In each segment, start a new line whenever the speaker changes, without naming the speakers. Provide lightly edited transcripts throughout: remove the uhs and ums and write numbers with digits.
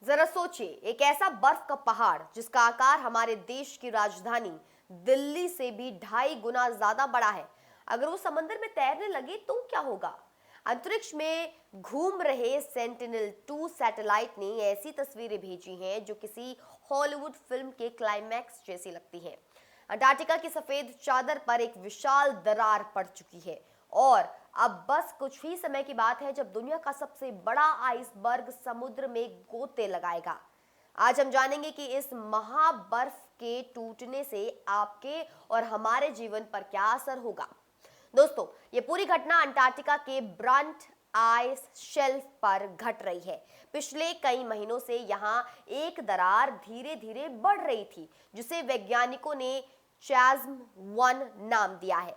जरा सोचिए, एक ऐसा बर्फ का पहाड़ जिसका आकार हमारे देश की राजधानी दिल्ली से भी 2.5 गुना ज्यादा बड़ा है। अगर वो समंदर में तैरने लगे तो क्या होगा। अंतरिक्ष में घूम रहे सेंटिनल-2 सैटेलाइट ने ऐसी तस्वीरें भेजी हैं जो किसी हॉलीवुड फिल्म के क्लाइमैक्स जैसी लगती हैं। अंटार्कटिका की सफेद चादर पर एक विशाल दरार पड़ चुकी है और अब बस कुछ ही समय की बात है जब दुनिया का सबसे बड़ा आइसबर्ग समुद्र में गोते लगाएगा। आज हम जानेंगे कि इस महाबर्फ के टूटने से आपके और हमारे जीवन पर क्या असर होगा। दोस्तों, ये पूरी घटना अंटार्कटिका के ब्रंट आइस शेल्फ पर घट रही है। पिछले कई महीनों से यहाँ एक दरार धीरे धीरे बढ़ रही थी, जिसे वैज्ञानिकों ने चैस्म 1 नाम दिया है।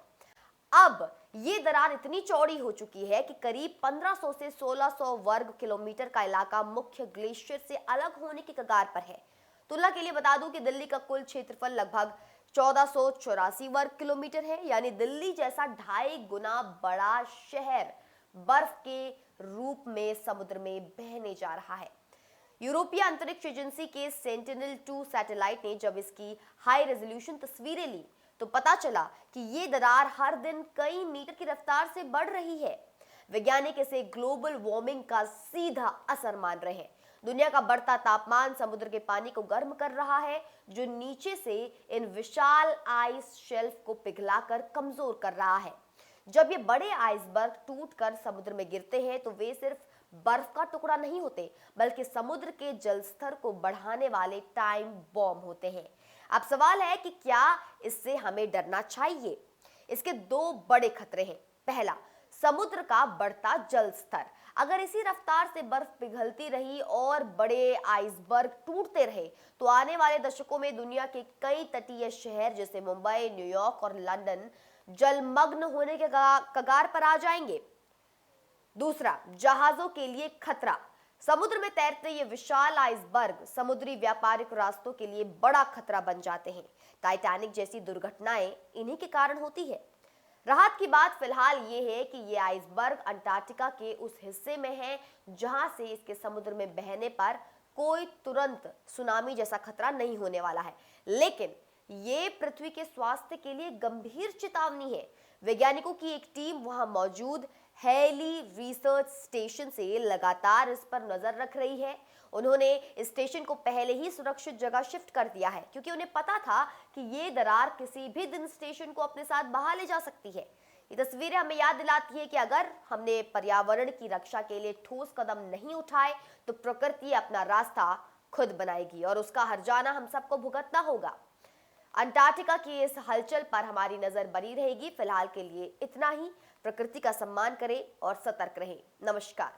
अब ये दरार इतनी चौड़ी हो चुकी है कि करीब 1500 से 1600 वर्ग किलोमीटर का इलाका मुख्य ग्लेशियर से अलग होने की कगार पर है। तुलना के लिए बता दूं कि दिल्ली का कुल क्षेत्रफल लगभग 1484 वर्ग किलोमीटर है, यानी दिल्ली जैसा 2.5 गुना बड़ा शहर बर्फ के रूप में समुद्र में बहने जा रहा है। यूरोपीय अंतरिक्ष एजेंसी के सेंटिनल-2 सैटेलाइट ने जब इसकी हाई रेजोल्यूशन तस्वीरें ली तो पता चला कि ये दरार हर दिन कई मीटर की रफ्तार से बढ़ रही है। वैज्ञानिक इसे ग्लोबल वार्मिंग का सीधा असर मान रहे हैं। दुनिया का बढ़ता तापमान समुद्र के पानी को गर्म कर रहा है, जो नीचे से इन विशाल आइस शेल्फ को पिघलाकर कमजोर कर रहा है। जब ये बड़े आइसबर्ग टूटकर समुद्र में गिरते हैं तो वे सिर्फ बर्फ का टुकड़ा नहीं होते, बल्कि समुद्र के जल स्तर को बढ़ाने वाले टाइम बॉम्ब होते हैं। अब सवाल है कि क्या इससे हमें डरना चाहिए। इसके दो बड़े खतरे हैं। पहला, समुद्र का बढ़ता जल स्तर। अगर इसी रफ्तार से बर्फ पिघलती रही और बड़े आइसबर्ग टूटते रहे तो आने वाले दशकों में दुनिया के कई तटीय शहर जैसे मुंबई, न्यूयॉर्क और लंदन जलमग्न होने के कगार पर आ जाएंगे। दूसरा, जहाजों के लिए खतरा। समुद्र में तैरते ये विशाल आइसबर्ग समुद्री व्यापारिक रास्तों के लिए बड़ा खतरा बन जाते हैं। टाइटैनिक जैसी दुर्घटनाएं इन्हीं के कारण होती है। राहत की बात फिलहाल ये है कि ये आइसबर्ग अंटार्कटिका के उस हिस्से में है जहां से इसके समुद्र में बहने पर कोई तुरंत सुनामी जैसा खतरा नहीं होने वाला है, लेकिन ये पृथ्वी के स्वास्थ्य के लिए गंभीर चेतावनी है। वैज्ञानिकों की एक टीम वहां मौजूद हेली रिसर्च स्टेशन से लगातार इस पर नजर रख रही है। उन्होंने इस स्टेशन को पहले ही सुरक्षित जगह शिफ्ट कर दिया है, क्योंकि उन्हें पता था कि ये दरार किसी भी दिन स्टेशन को अपने साथ बहा ले जा सकती है। ये तस्वीरें हमें याद दिलाती है कि अगर हमने पर्यावरण की रक्षा के लिए ठोस कदम नहीं उठाए तो प्रकृति अपना रास्ता खुद बनाएगी और उसका हर्जाना हम सबको भुगतना होगा। अंटार्कटिका की इस हलचल पर हमारी नजर बनी रहेगी। फिलहाल के लिए इतना ही। प्रकृति का सम्मान करें और सतर्क रहें। नमस्कार।